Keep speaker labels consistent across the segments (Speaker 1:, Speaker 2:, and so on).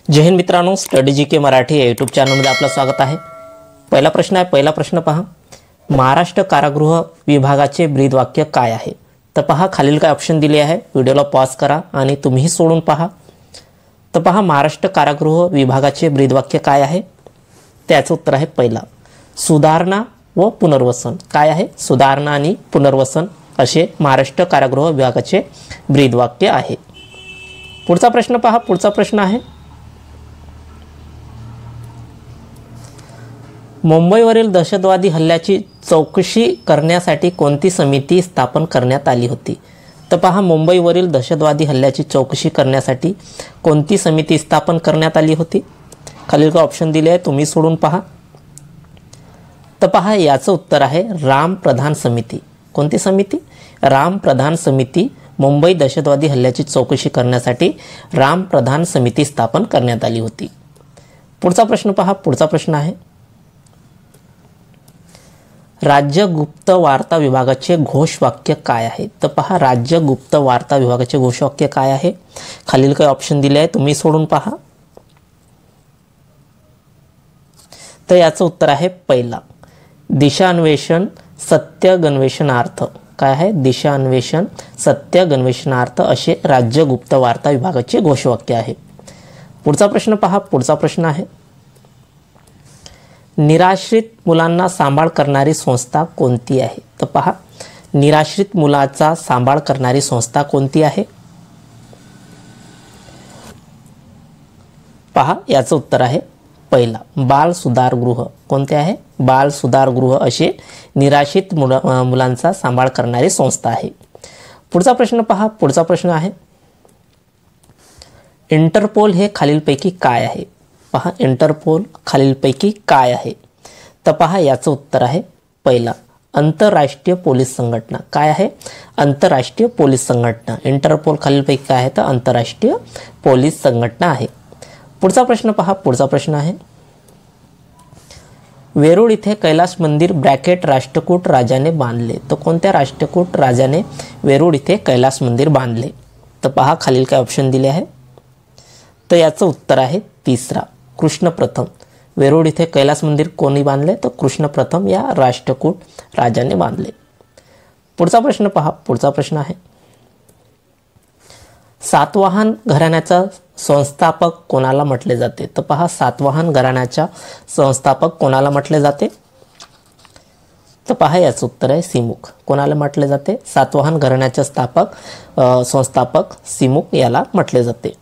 Speaker 1: जय हिंद मित्रांनो, स्टडी जी के मराठी या यूट्यूब चॅनलमध्ये आपलं स्वागत आहे। पहिला प्रश्न पहा, महाराष्ट्र कारागृह विभागाचे ब्रीदवाक्य काय आहे? तर पहा, खालील काय ऑप्शन दिले आहे, व्हिडिओला पॉज करा आणि तुम्ही सोडून पहा। तर पहा, महाराष्ट्र कारागृह विभागाचे ब्रीदवाक्य काय आहे? त्याचं उत्तर आहे पहिला, सुधारणा व पुनर्वसन। काय आहे? सुधारणा आणि पुनर्वसन असे महाराष्ट्र कारागृह विभागाचे ब्रीदवाक्य आहे। पुढचा प्रश्न पहा, पुढचा प्रश्न आहे, मुंबईवरील दहशतवादी हल्ल्याची चौकशी करण्यासाठी कोणती समिती स्थापन करण्यात आली होती? तर पहा, मुंबईवरील दहशतवादी हल्ल्याची चौकशी करण्यासाठी कोणती समिती स्थापन करण्यात आली होती? खालील का ऑप्शन दिले आहे, तुम्ही सोडून पहा। तर पहा, याचं उत्तर आहे राम प्रधान समिती। कोणती समिती? राम प्रधान समिती। मुंबई दहशतवादी हल्ल्याची चौकशी करण्यासाठी राम प्रधान समिती स्थापन करण्यात आली होती। पुढचा प्रश्न पहा, पुढचा प्रश्न आहे, राज्य गुप्त वार्ता विभागाचे घोषवाक्य काय आहे? तर पहा, राज्य गुप्त वार्ता विभागाचे घोषवाक्य काय आहे? खालील काही ऑप्शन दिले आहे, तुम्ही सोडून पहा। तर याचं उत्तर आहे पहिला, दिशान्वेषण सत्यगन्वेषणार्थ। काय आहे? दिशान्वेषण सत्यगन्वेषणार्थ असे राज्य गुप्त वार्ता विभागाचे घोषवाक्य आहे। पुढचा प्रश्न पहा, पुढचा प्रश्न आहे, निराश्रित मुलांना सांभाळ करणारी संस्था कोणती आहे? तर पहा, निराश्रित मुलाचा सांभाळ करणारी संस्था कोणती आहे? पहा, याचं उत्तर आहे पहिला, बाल सुधारगृह। कोणते आहे? बाल सुधारगृह असे निराश्रित मुलांचा सांभाळ करणारी संस्था आहे। पुढचा प्रश्न पहा, पुढचा प्रश्न आहे, इंटरपोल हे खालीलपैकी काय आहे? पहा, इंटरपोल खालीलपैकी काय आहे? तर पहा, याचं उत्तर आहे पहिला, आंतरराष्ट्रीय पोलीस संघटना। काय आहे? आंतरराष्ट्रीय पोलीस संघटना। इंटरपोल खालीलपैकी काय आहे? तर आंतरराष्ट्रीय पोलीस संघटना आहे। पुढचा प्रश्न पहा, पुढचा प्रश्न आहे, वेरूळ इथे कैलास मंदिर ब्रॅकेट राष्ट्रकूट राजाने बांधले। तर कोणत्या राष्ट्रकूट राजाने वेरूळ इथे कैलास मंदिर बांधले? तर पहा, खालील काय ऑप्शन दिले आहे, तर याचं उत्तर आहे तिसरा, कृष्ण प्रथम। वेरूळ इथे कैलास मंदिर कोणी बांधले? तर कृष्ण प्रथम या राष्ट्रकूट राजाने बांधले। पुढचा प्रश्न पहा, पुढचा प्रश्न आहे, सातवाहन घराण्याचा संस्थापक कोणाला म्हटले जाते? तर पहा, सातवाहन घराण्याच्या संस्थापक कोणाला म्हटले जाते? तर पहा, याचं उत्तर आहे सिमुक। कोणाला म्हटले जाते? सातवाहन घराण्याचे संस्थापक सिमुक याला म्हटले जाते।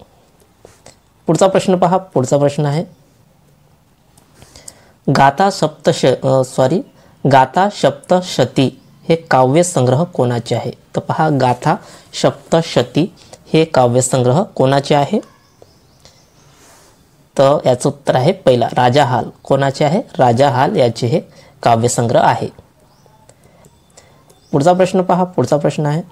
Speaker 1: पुढचा प्रश्न पहा, पुढचा प्रश्न आहे, गाथा सप्तशती हे काव्यसंग्रह कोणाचे आहे? तर पहा, गाथा सप्तशती हे काव्यसंग्रह कोणाचे आहे? तर याचं उत्तर आहे पहिला, राजा हाल। कोणाचे आहे? राजा हाल याचे हे काव्यसंग्रह आहे। पुढचा प्रश्न पहा, पुढचा प्रश्न आहे,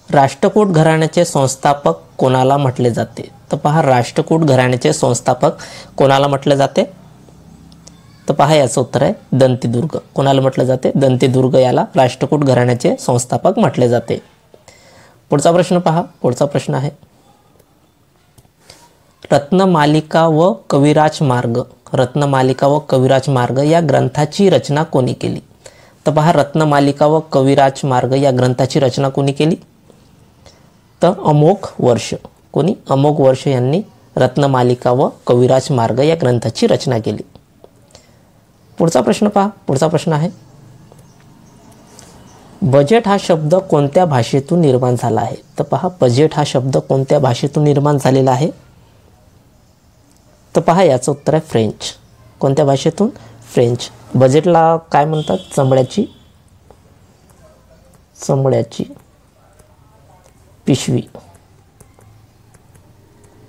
Speaker 1: राष्ट्रकूट घराण्याचे संस्थापक कोणाला म्हटले जाते? तर पहा, राष्ट्रकूट घराण्याचे संस्थापक कोणाला म्हटले जाते? तर पहा, याचं उत्तर आहे दंतीदुर्ग। कोणाला म्हटले जाते? दंतीदुर्ग याला राष्ट्रकूट घराण्याचे संस्थापक म्हटले जाते। पुढचा प्रश्न पहा, पुढचा प्रश्न आहे, रत्नमालिका व कविराज मार्ग या ग्रंथाची रचना कोणी केली? तर पहा, रत्नमालिका व कविराज मार्ग या ग्रंथाची रचना कोणी केली? तर अमोघ वर्ष। कोणी? अमोघ वर्ष यांनी रत्नमालिका व कविराज मार्ग या ग्रंथाची रचना केली। पुढचा प्रश्न पहा, पुढचा प्रश्न आहे, बजेट हा शब्द कोणत्या भाषेतून निर्माण झाला आहे? तर पहा, बजेट हा शब्द कोणत्या भाषेतून निर्माण झालेला आहे? तर पहा, याचं उत्तर आहे फ्रेंच। कोणत्या भाषेतून? फ्रेंच। बजेटला काय म्हणतात? चमड्याची पिशवी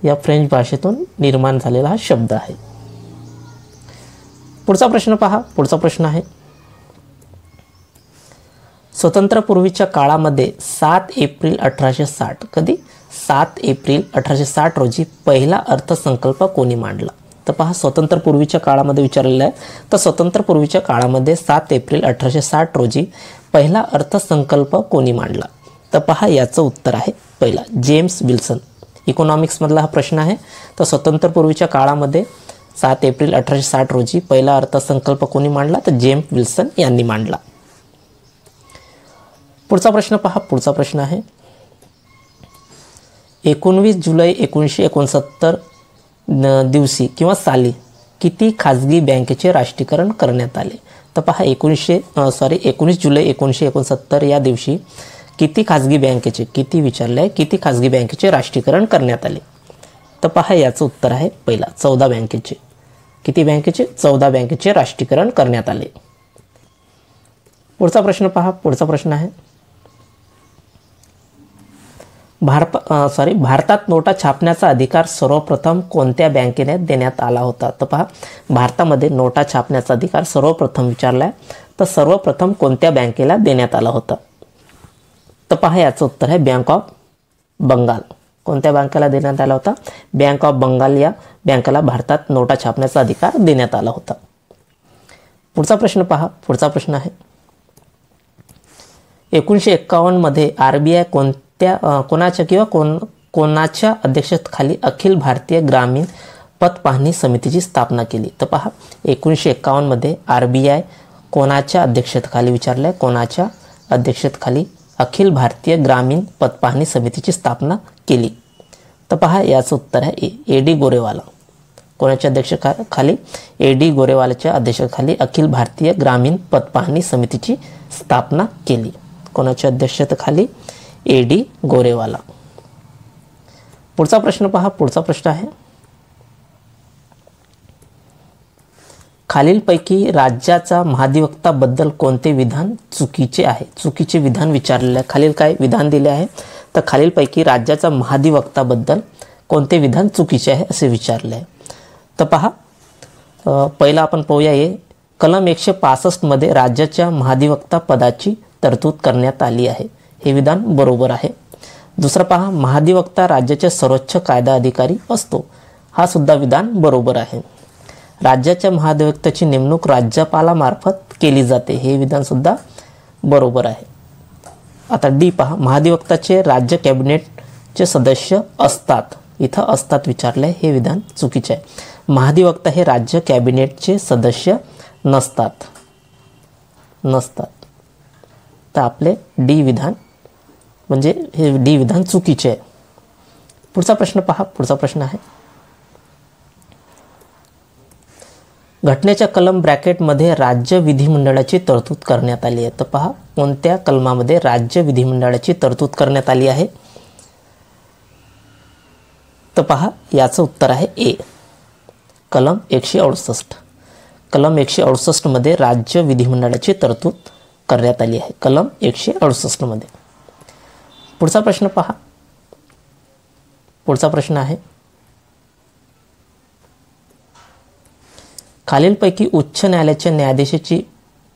Speaker 1: या फ्रेंच भाषेतून निर्माण झालेला हा शब्द आहे। पुढचा प्रश्न पहा, पुढचा प्रश्न आहे, स्वतंत्रपूर्वीच्या काळामध्ये 7 एप्रिल 1860 कधी? 7 एप्रिल 1860 रोजी पहिला अर्थसंकल्प कोणी मांडला? तर पहा, स्वतंत्रपूर्वीच्या काळामध्ये विचारलेलं आहे, तर स्वतंत्रपूर्वीच्या काळामध्ये 7 एप्रिल 1860 रोजी पहिला अर्थसंकल्प कोणी मांडला? तर पहा, याचं उत्तर आहे पहिला, जेम्स विल्सन इकॉनॉमिक्समधला हा प्रश्न आहे. तर स्वतंत्रपूर्वीच्या काळामध्ये 7 एप्रिल 1860 रोजी पहिला अर्थसंकल्प कोणी मांडला? तर जेम्स विल्सन यांनी मांडला. पुढचा प्रश्न पहा. पुढचा प्रश्न आहे 19 जुलै 1969 दिवशी किंवा साली किती खाजगी बँकेचे राष्ट्रीयकरण करण्यात आले? तर पहा 19 जुलै 1969 या दिवशी किती खाजगी बँकेचे, किती विचारले आहे, किती खाजगी बँकेचे राष्ट्रीयकरण करण्यात आले? तर पहा याचं उत्तर आहे पहिला 14 बँकेचे. किती बँकेचे? 14 बँकेचे राष्ट्रीयकरण करण्यात आले. पुढचा प्रश्न पहा. पुढचा प्रश्न आहे भारतात नोटा छापण्याचा अधिकार सर्वप्रथम कोणत्या बँकेने देण्यात आला होता? तर पहा भारतामध्ये नोटा छापण्याचा अधिकार सर्वप्रथम विचारला आहे, तर सर्वप्रथम कोणत्या बँकेला देण्यात आला होता? तर पहा याचं उत्तर आहे बँक ऑफ बंगाल. कोणत्या बँकेला देण्यात आला होता? बँक ऑफ बंगाल या बँकेला भारतात नोटा छापण्याचा अधिकार देण्यात आला होता. पुढचा प्रश्न पहा. पुढचा प्रश्न आहे 1951 मध्ये RBI कोणाच्या अध्यक्षतेखाली अखिल भारतीय ग्रामीण पत पाहणी समितीची स्थापना केली? तर पहा 1951 मध्ये RBI कोणाच्या अध्यक्षतेखाली विचारलंय? कोणाच्या अध्यक्षतेखाली अखिल भारतीय ग्रामीण पत पाहणी समितीची स्थापना केली? तर पहा याचं उत्तर आहे AD गोरेवाला. कोणाच्या अध्यक्षतेखाली? AD गोरेवालाच्या अध्यक्षतेखाली अखिल भारतीय ग्रामीण पत पाहणी समितीची स्थापना केली. कोणाच्या अध्यक्षतेखाली? AD गोरेवाला. पुढचा प्रश्न पहा. पुढचा प्रश्न आहे खालीलपैकी राज्याचा महाधिवक्ताबद्दल कोणते विधान चुकीचे आहे? चुकीचे विधान विचारलेले आहे. खालील काय विधान दिले आहे? तर खालीलपैकी राज्याचा महाधिवक्ताबद्दल कोणते विधान चुकीचे आहे असे विचारले आहे. तर पहा पहिला आपण पाहूया कलम 165 मध्ये राज्याच्या महाधिवक्ता पदाची तरतूद करण्यात आली आहे. हे विधान बरोबर आहे. दुसरं पहा महाधिवक्ता राज्याचे सर्वोच्च कायदा अधिकारी असतो. हा सुद्धा विधान बरोबर आहे. राज्याच्या महाधिवक्त्याची नेमणूक राज्यपालामार्फत केली जाते. हे विधान सुद्धा बरोबर आहे. आता D पहा महाधिवक्ताचे राज्य कॅबिनेटचे सदस्य असतात. इथं असतात विचारले. हे विधान चुकीचे आहे. महाधिवक्ता हे राज्य कॅबिनेटचे सदस्य नसतात. तर आपले D विधान म्हणजे हे D विधान चुकीचे आहे. पुढचा प्रश्न पहा. पुढचा प्रश्न आहे घटनेच्या कलम ब्रॅकेटमध्ये राज्य विधिमंडळाची तरतूद करण्यात आली आहे. तर पहा कोणत्या कलमामध्ये राज्य विधिमंडळाची तरतूद करण्यात आली आहे? तर पहा याचं उत्तर आहे A कलम 168. कलम 168 मध्ये राज्य विधिमंडळाची तरतूद करण्यात आली आहे. कलम 168 मध्ये. पुढचा प्रश्न पहा. पुढचा प्रश्न आहे खालीलपैकी उच्च न्यायालयाच्या न्यायाधीशाची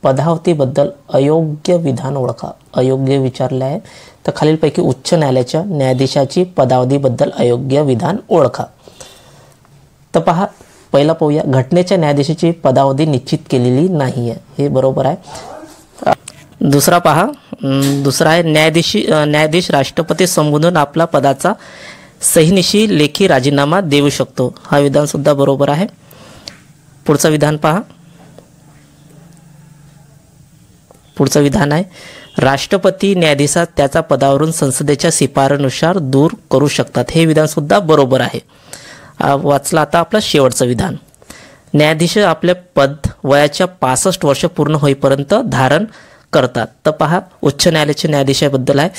Speaker 1: पदावतीबद्दल अयोग्य विधान ओळखा. अयोग्य विचारले आहे. तर खालीलपैकी उच्च न्यायालयाच्या न्यायाधीशाची पदावधीबद्दल अयोग्य विधान ओळखा. तर पहा पहिला पाहूया घटनेच्या न्यायाधीशाची पदावधी निश्चित केलेली नाही आहे. हे बरोबर आहे. दुसरा पहा. दुसरा आहे न्यायाधीश राष्ट्रपती संबोधून आपला पदाचा सहीनिशी लेखी राजीनामा देऊ शकतो. हा विधान सुद्धा बरोबर आहे. पुढचं विधान पहा. पुढचं विधान आहे राष्ट्रपती न्यायाधीशास त्याचा पदावरून संसदेच्या शिफारशीनुसार दूर करू शकतात. हे विधान सुद्धा बरोबर आहे. वाचला आता आपलं शेवटचं विधान. न्यायाधीश आपले पद वयाच्या 65 वर्ष पूर्ण होईपर्यंत धारण करतात. तर पहा उच्च न्यायालयाच्या न्यायाधीशाबद्दल आहे.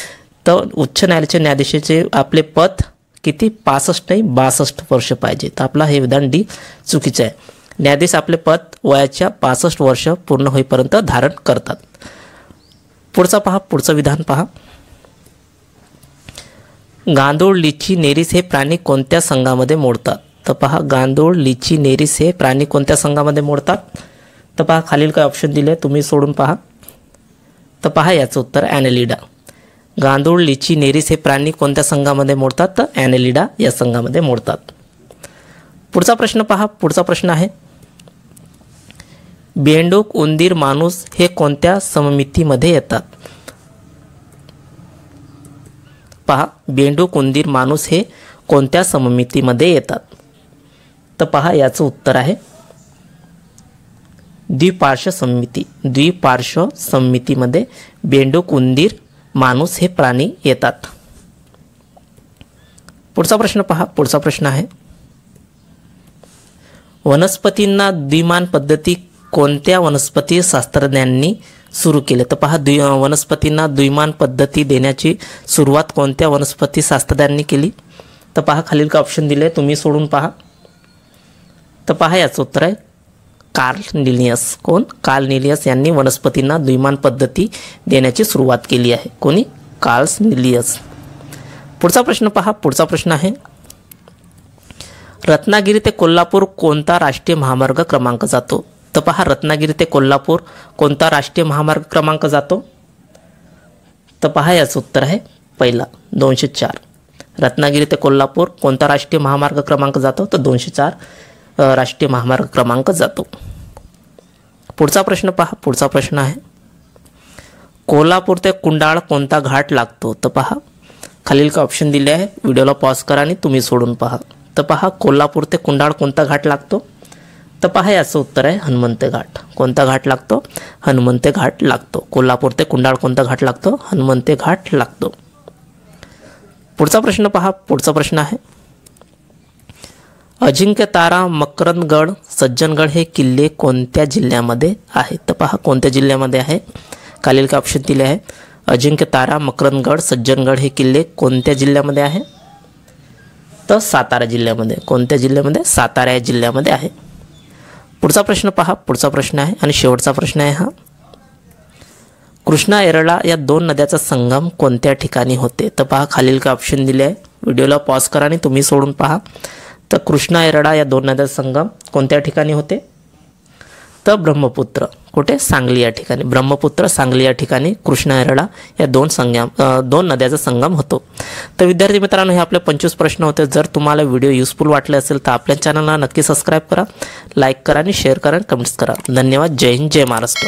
Speaker 1: तर उच्च न्यायालयाच्या न्यायाधीशाचे आपले पद किती 65 नाही 62 वर्ष पाहिजे. तर आपला हे विधान D चुकीचं आहे. न्यायाधीश आपले पद वयाच्या 65 वर्ष पूर्ण होईपर्यंत धारण करतात. पुढचा पहा. पुढचं विधान पहा. गांडूळ, लिची, नेरीस हे प्राणी कोणत्या संघामध्ये मोडतात? तर पहा गांडूळ, लिची, नेरीस हे प्राणी कोणत्या संघामध्ये मोडतात? तर पहा खालील काय ऑप्शन दिले तुम्ही सोडून पहा. तर पहा याचं उत्तर ॲनेलिडा. गांडूळ, लिची, नेरीस हे प्राणी कोणत्या संघामध्ये मोडतात? तर ॲनेलिडा या संघामध्ये मोडतात. पुढचा प्रश्न पहा. पुढचा प्रश्न आहे बेंडूक, उंदीर, माणूस हे कोणत्या सममितीमध्ये येतात? पहा बेंडूक, उंदीर, माणूस हे कोणत्या सममितीमध्ये येतात? तर पहा याचं उत्तर आहे द्विपार्श्व सममिती. द्विपार्श्व सममितीमध्ये बेंडूक, उंदीर, माणूस हे प्राणी येतात. पुढचा प्रश्न पहा. पुढचा प्रश्न आहे वनस्पतींना द्विमान पद्धती कोणत्या वनस्पती शास्त्रज्ञांनी सुरू केले? तर पहा वनस्पतींना द्विमान पद्धती देण्याची सुरुवात कोणत्या वनस्पती शास्त्रज्ञांनी केली? तर पहा खालील का ऑप्शन दिले, तुम्ही सोडून पहा. तर पहा याचं उत्तर आहे कार्ल लिनियस. कोण? कार्ल लिनियस यांनी वनस्पतींना द्विमान पद्धती देण्याची सुरुवात केली आहे. कोणी? Carl Linnaeus. पुढचा प्रश्न पहा. पुढचा प्रश्न आहे रत्नागिरी ते कोल्हापूर कोणता राष्ट्रीय महामार्ग क्रमांक जातो? तर पहा रत्नागिरी ते कोल्हापूर कोणता राष्ट्रीय महामार्ग क्रमांक जातो? तर पहा याचं उत्तर आहे पहिला 204. रत्नागिरी ते कोल्हापूर कोणता राष्ट्रीय महामार्ग क्रमांक जातो? तर 204 राष्ट्रीय महामार्ग क्रमांक जातो. पुढचा प्रश्न पहा. पुढचा प्रश्न आहे कोल्हापूर ते कुंडाळ कोणता घाट लागतो? तर पहा खालील का ऑप्शन दिले आहे, व्हिडिओला पॉज करा आणि तुम्ही सोडून पहा. तर पहा कोल्हापूर ते कुंडाळ कोणता घाट लागतो? तर पहा याचं उत्तर आहे हनुमंते घाट. कोणता घाट लागतो? हनुमंते घाट लागतो. कोल्हापूर ते कुंडाळ कोणता घाट लागतो? हनुमंते घाट लागतो. पुढचा प्रश्न पहा. पुढचा प्रश्न आहे अजिंक्यतारा, मकरंदगड, सज्जनगड हे किल्ले कोणत्या जिल्ह्यामध्ये आहेत? तर पहा कोणत्या जिल्ह्यामध्ये आहे? खालील का ऑप्शन दिले आहे अजिंक्यतारा, मकरंदगड, सज्जनगड हे किल्ले कोणत्या जिल्ह्यामध्ये आहे? तर सातारा जिल्ह्यामध्ये. कोणत्या जिल्ह्यामध्ये? सातारा या जिल्ह्यामध्ये आहे. पुढचा प्रश्न पहा. पुढचा प्रश्न आहे आणि शेवटचा प्रश्न आहे हा कृष्णा एरळा या दोन नद्याचा संगम कोणत्या ठिकाणी होते? तर पहा खालील का ऑप्शन दिले आहे, व्हिडिओला पॉज करा आणि तुम्ही सोडून पहा. तर कृष्णा एरळा या दोन नद्याचा संगम कोणत्या ठिकाणी होते? तर ब्रह्मपुत्र. कुठे? सांगली या ठिकाणी. ब्रह्मपुत्र, सांगली या ठिकाणी कृष्णा एरळा या दोन नद्याचा संगम होतो. तर विद्यार्थी मित्रांनो हे आपले 25 प्रश्न होते. जर तुम्हाला व्हिडिओ युजफुल वाटले असेल तर आपल्या चॅनलला नक्की सबस्क्राईब करा, लाईक करा आणि शेअर करा आणि कमेंट्स करा. धन्यवाद. जय हिंद, जय महाराष्ट्र.